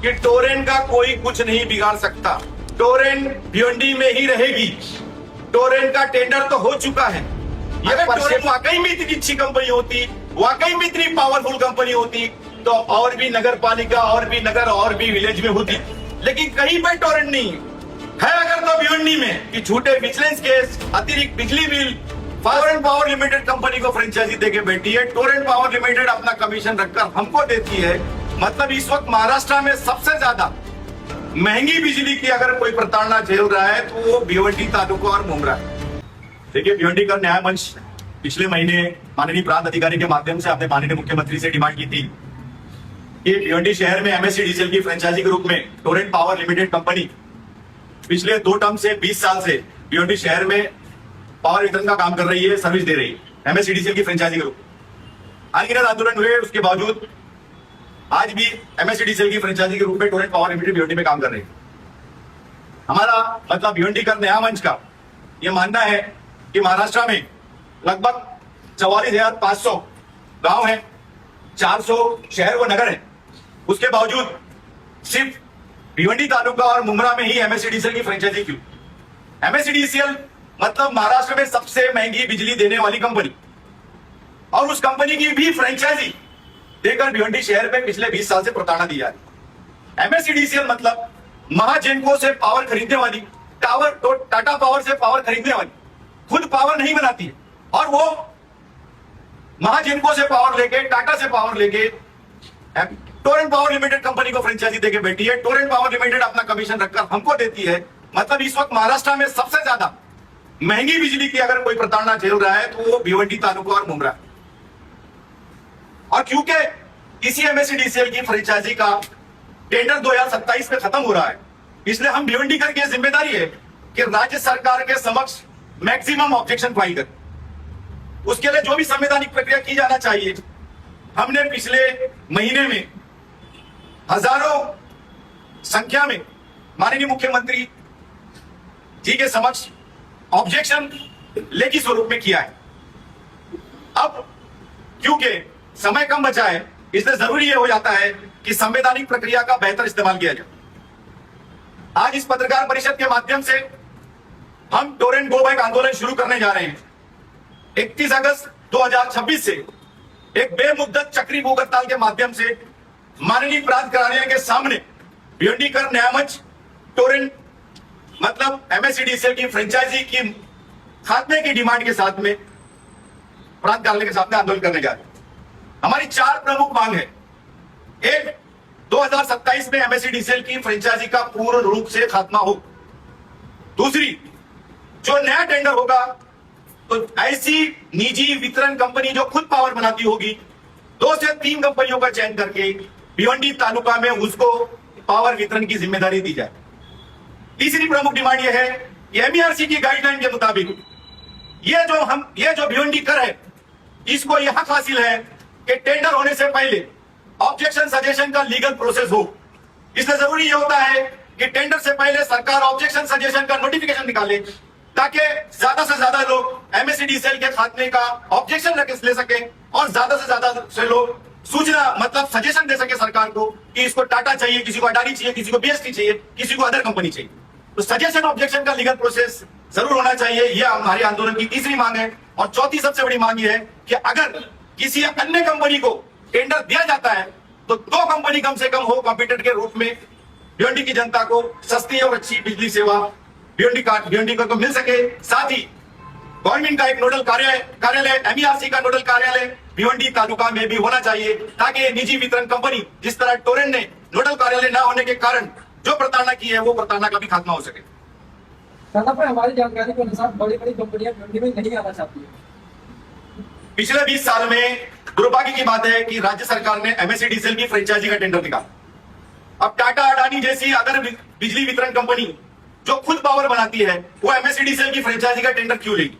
कि टोरेंट का कोई कुछ नहीं बिगाड़ सकता। टोरेंट भिवंडी में ही रहेगी। टोरेंट का टेंडर तो हो चुका है। अगर टोरेंट वाकई में इतनी अच्छी कंपनी होती, वाकई में इतनी पावरफुल कंपनी होती, तो और भी नगर पालिका और भी नगर और भी विलेज में होती, लेकिन कहीं पर टोरेंट नहीं है। अगर तो भिवंडी में कि झूठे विजिलेंस केस, अतिरिक्त बिजली bill, Torrent power limited company को फ्रेंचाइजी देके बैठी है। टोरेंट पावर लिमिटेड अपना कमीशन रखकर हमको देती है। मतलब इस वक्त महाराष्ट्र में सबसे ज्यादा महंगी बिजली की अगर कोई प्रताड़ना झेल रहा है तो वो भिवंडी तालुका और मुमरा है। देखिए, भिवंडी का न्याय मंच पिछले महीने माननीय प्रांत अधिकारी के माध्यम से अपने माननीय मुख्यमंत्री से डिमांड की थी कि भिवंडी शहर में एमएससीडीसीएल की फ्रेंचाइजी के रूप में टोरेंट पावर लिमिटेड कंपनी पिछले 2 टर्म से 20 साल से भिवंडी शहर में पावर वितरण का काम कर रही है, सर्विस दे रही है एमएससीडीसीएल की फ्रेंचाइजी के रूप में। अनगिनत आंदोलन हुए, उसके बावजूद आज भी एमएससीडीसीएल की फ्रेंचाइजी के रूप में टोरेंट पावर लिमिटेड भिवंडी में काम कर रही है। हमारा मतलब भिवंडी कर न्याय मंच का यह मानना है कि महाराष्ट्र में लगभग 44,500 गांव हैं, 400 शहर व नगर हैं। उसके बावजूद सिर्फ भिवंडी तालुका और मुमरा में ही एमएससीडीसीएल की फ्रेंचाइजी क्यों? एमएससीडीसीएल मतलब महाराष्ट्र में सबसे महंगी बिजली देने वाली कंपनी, और उस कंपनी की भी फ्रेंचाइजी देकर भिवंडी शहर में पिछले 20 साल से प्रताड़ना दी जा रही। एमएससीडीसीएल मतलब महाजेनको से पावर खरीदने वाली, टाटा पावर से पावर खरीदने वाली, खुद पावर नहीं बनाती है, और वो महाजेनको से पावर लेके, टाटा से पावर लेके टोरेंट पावर लिमिटेड कंपनी को फ्रेंचाइजी देके बैठी है। टोरेंट पावर लिमिटेड अपना कमीशन रखकर हमको देती है। मतलब इस वक्त महाराष्ट्र में सबसे ज्यादा महंगी बिजली की अगर कोई प्रताड़ना झेल रहा है तो वो भिवंडी तालुका और मुमरा। और क्योंकि इसी एमएससीडीसीएल की फ्रेंचाइजी का टेंडर 2027 में खत्म हो रहा है, इसलिए हम भिवंडी करके जिम्मेदारी है कि राज्य सरकार के समक्ष मैक्सिमम ऑब्जेक्शन फाइल करें। उसके लिए जो भी संवैधानिक प्रक्रिया की जाना चाहिए, हमने पिछले महीने में हजारों संख्या में माननीय मुख्यमंत्री जी के समक्ष ऑब्जेक्शन लेखित स्वरूप में किया है। अब क्योंकि समय कम बचा है, इसलिए जरूरी ये हो जाता है कि संवैधानिक प्रक्रिया का बेहतर इस्तेमाल किया जाए। आज इस पत्रकार परिषद के माध्यम से हम टोरेंट गो बैक आंदोलन शुरू करने जा रहे हैं। 31 अगस्त 2026 से एक बेमुद्दत चक्री भूख हड़ताल के माध्यम से माननीय प्रांत कार्यालय के सामने भिवंडी कर न्याय मंच टोरेंट मतलब एमएससीडीसीएल की फ्रेंचाइजी की खात्मे की डिमांड के साथ में प्रांत कार्यालय के सामने आंदोलन करने जा रहे हैं। हमारी 4 प्रमुख मांग है। एक, 2027 में एमएससीडीसीएल की फ्रेंचाइजी का पूर्ण रूप से खात्मा हो। दूसरी, जो नया टेंडर होगा तो ऐसी निजी वितरण कंपनी जो खुद पावर बनाती होगी, 2 से 3 कंपनियों का चयन करके भिवंडी तालुका में उसको पावर वितरण की जिम्मेदारी दी जाए। तीसरी प्रमुख डिमांड यह है कि एमईआरसी की गाइडलाइन के मुताबिक ये जो भिवंडी कर है, इसको यह हक हासिल है कि टेंडर होने से पहले ऑब्जेक्शन सजेशन का लीगल प्रोसेस हो। इसलिए जरूरी यह होता है कि टेंडर से पहले सरकार ऑब्जेक्शन सजेशन का नोटिफिकेशन निकाले, ताकि ज्यादा से ज्यादा लोग एमएससीडीसीएल के खात्मे का ऑब्जेक्शन ले सके और ज्यादा से ज्यादा से लोग सूचना मतलब सजेशन दे सके सरकार को कि इसको टाटा चाहिए, किसी को अडानी चाहिए, किसी को बीएसटी चाहिए, किसी को अदर कंपनी चाहिए। तो सजेशन ऑब्जेक्शन का लीगल प्रोसेस जरूर होना चाहिए। यह हमारे आंदोलन की तीसरी मांग है। और चौथी सबसे बड़ी मांग यह है कि अगर किसी अन्य कंपनी को टेंडर दिया जाता है तो 2 कंपनी कम से कम हो कॉम्पिटिटर के रूप में, भिवंडी की जनता को सस्ती और अच्छी बिजली सेवा भिवंडी को मिल सके। साथ ही गवर्नमेंट का एक नोडल कार्यालय एमईआरसी का नोडल कार्यालय भिवंडी तालुका में भी होना चाहिए, ताकि निजी वितरण कंपनी जिस तरह टोरेंट ने नोडल कार्यालय न होने के कारण जो प्रताड़ना की है, वो प्रताड़ना का भी खात्मा हो सके। हमारी जानकारी के अनुसार बड़ी बड़ी कंपनियां भिवंडी में नहीं आना चाहती है। पिछले 20 साल में दुर्भाग्य की बात है कि राज्य सरकार ने एमएससीडीसीएल की फ्रेंचाइजी का टेंडर निकाला। अब टाटा अडानी जैसी अदर बिजली वितरण कंपनी जो खुद पावर बनाती है, वो एमएससीडीसीएल की फ्रेंचाइजी का टेंडर क्यों लेगी?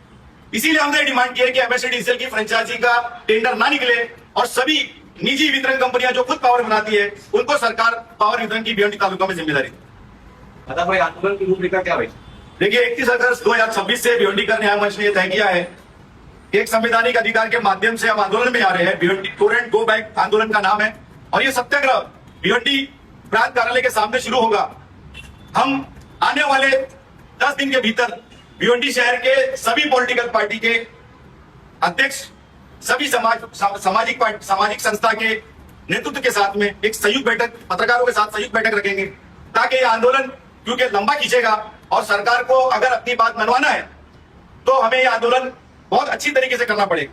इसीलिए हमने डिमांड की है कि एमएससीडीसीएल की फ्रेंचाइजी का टेंडर ना निकले और सभी निजी वितरण कंपनियां जो खुद पावर बनाती है, उनको सरकार पावर वितरण की भिवंडी तालुका में जिम्मेदारी दे। भाई आंदोलन की रूपरेखा क्या भाई? देखिए, 31 अगस्त 2026 से भिवंडी कर न्याय मंच ने यह तय किया है कि एक संवैधानिक अधिकार के माध्यम से हम आंदोलन में आ रहे हैं। भिवंडी टोरेंट गो बैक आंदोलन का नाम है, और ये सत्याग्रह भिवंडी प्रांत कार्यालय के सामने शुरू होगा। हम आने वाले 10 दिन के भीतर भिवंडी शहर के सभी पॉलिटिकल पार्टी के अध्यक्ष, सभी सामाजिक संस्था के नेतृत्व के साथ में एक संयुक्त बैठक, पत्रकारों के साथ संयुक्त बैठक रखेंगे, ताकि यह आंदोलन क्योंकि लंबा खींचेगा और सरकार को अगर अपनी बात मनवाना है तो हमें यह आंदोलन बहुत अच्छी तरीके से करना पड़ेगा।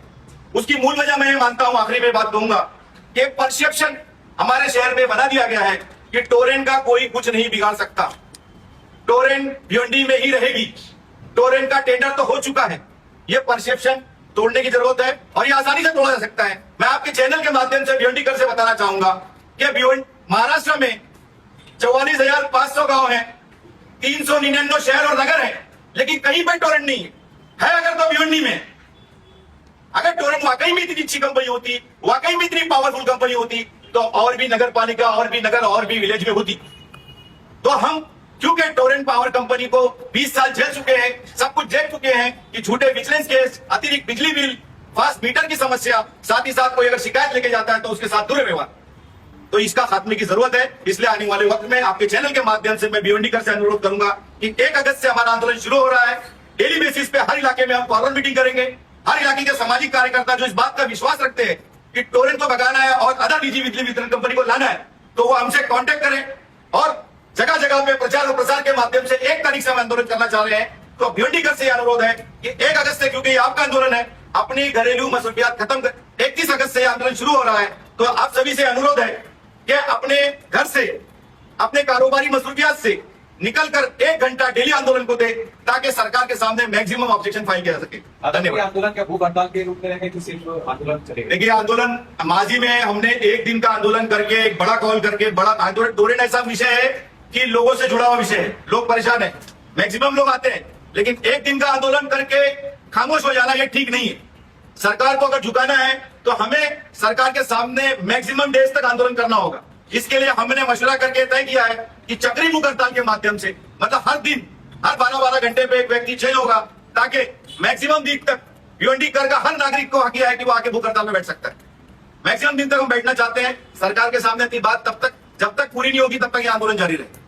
उसकी मूल वजह मैं मानता हूं, आखिरी में बात कहूंगा, कि परसेप्शन हमारे शहर में बना दिया गया है कि टोरेंट का कोई कुछ नहीं बिगाड़ सकता, टोरेंट भिवंडी में ही रहेगी, टोरेंट का टेंडर तो हो चुका है। यह परसेप्शन तोड़ने की जरूरत है और यह आसानी से तोड़ा जा सकता है। मैं आपके चैनल के माध्यम से भिवंडीकर से बताना चाहूंगा कि महाराष्ट्र में 44,500 गांव हैं, 399 शहर और नगर हैं, लेकिन कहीं पर टोरेंट नहीं है अगर तो भिवंडी में। अगर टोरेंट वाकई में इतनी अच्छी कंपनी होती, वाकई में इतनी पावरफुल कंपनी होती, तो और भी नगर पालिका, और भी नगर, और भी विलेज में होती। तो हम क्योंकि टोरेंट पावर कंपनी को 20 साल झेल चुके हैं, सब कुछ देख चुके हैं कि झूठे विजिलेंस केस, अतिरिक्त बिजली बिल, फास्ट मीटर की समस्या, साथ ही साथ कोई अगर शिकायत लेके जाता है तो उसके साथ दुर्व्यवहार, तो इसका खात्मे की जरूरत है। इसलिए आने वाले वक्त में आपके चैनल के माध्यम से मैं भिवंडीकर से अनुरोध करूंगा कि 1 अगस्त से हमारा आंदोलन शुरू हो रहा है। डेली बेसिस पे हर इलाके में हम कॉर्नर मीटिंग करेंगे। हर इलाके के सामाजिक कार्यकर्ता जो इस बात का विश्वास रखते हैं कि टोरेंट को भगाना है और अदर निजी बिजली वितरण कंपनी को लाना है, तो वो हमसे कांटेक्ट करें और जगह जगह पे प्रचार और प्रसार के माध्यम से 1 तारीख से हम आंदोलन करना चाह रहे हैं। तो भिवंडीकर से अनुरोध है कि 1 अगस्त से, क्योंकि ये आपका आंदोलन है, अपनी घरेलू मसरूफियात खत्म कर, 31 अगस्त से आंदोलन शुरू हो रहा है, तो आप सभी से अनुरोध है कि अपने घर से, अपने कारोबारी मसरूफियात से निकलकर 1 घंटा डेली आंदोलन को दे, ताकि सरकार के सामने मैक्सिमम ऑब्जेक्शन फाइल किया जा सके। धन्यवाद। आंदोलन क्या भूख हड़ताल के रूप में रहेगा कि सिर्फ आंदोलन चलेगा? देखिए, आंदोलन माजी में हमने 1 दिन का आंदोलन करके, एक बड़ा कॉल करके, बड़ा आंदोलन, टोरेंट ऐसा विषय है कि लोगों से जुड़ा हुआ विषय है, लोग परेशान है, मैक्सिमम लोग आते हैं, लेकिन 1 दिन का आंदोलन करके खामोश हो जाना ये ठीक नहीं है। सरकार को अगर झुकाना है तो हमें सरकार के सामने मैक्सिमम डेज तक आंदोलन करना होगा। इसके लिए हमने मशवरा करके तय किया है कि चक्री भूख हड़ताल के माध्यम से, मतलब हर दिन, हर 12-12 घंटे पे एक व्यक्ति चेंज होगा, ताकि मैक्सिमम दिन तक भिवंडीकर का हर नागरिक को हक है कि वो आके भूख हड़ताल में बैठ सकता है। मैक्सिमम दिन तक हम बैठना चाहते हैं। सरकार के सामने अपनी बात तब तक, जब तक पूरी नहीं होगी, तब तक ये आंदोलन जारी रहे।